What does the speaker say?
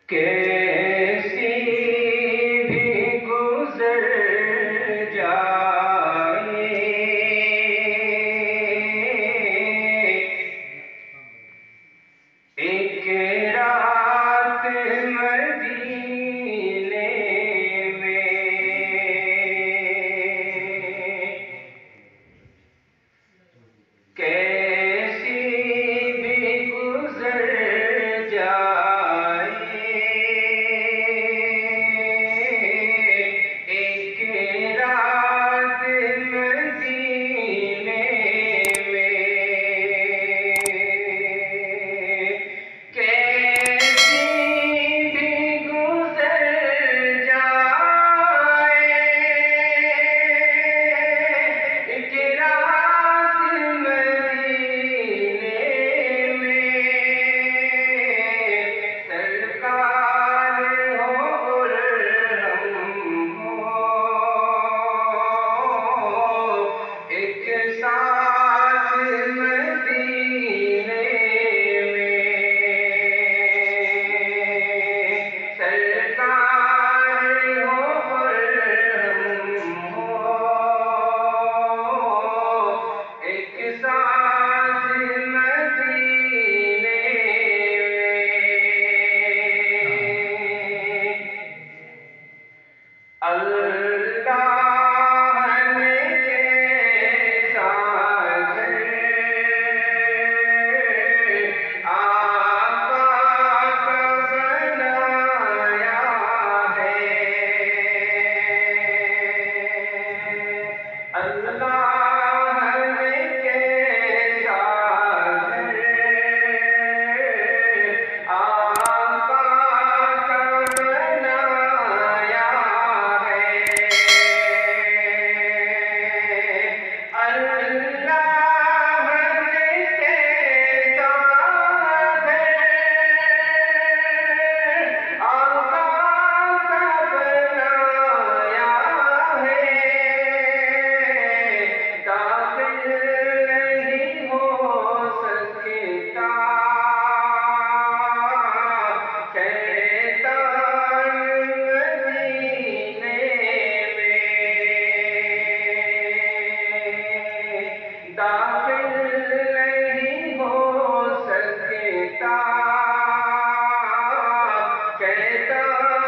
کیسی بھی گزر جائے ایک رات مدینے میں، کیسی بھی گزر جائے ایک رات مدینے میں، کیسی بھی گزر جائے ایک رات مدینے میں، سرکار ہو اور ہم ہوں ایک ساتھ مدینے میں، سرکار ہو اور ہم ہوں ایک ساتھ مدینے میں۔ اللہ نے کیسا گھر آقا کا بنایا ہے، اللہ نے کیسا گھر آقا کا بنایا ہے، اللہ نے کیسا گھر آقا کا بنایا ہے، داخل نہیں ہو سکتا شیطان مدینے میں، داخل نہیں ہو سکتا شیطان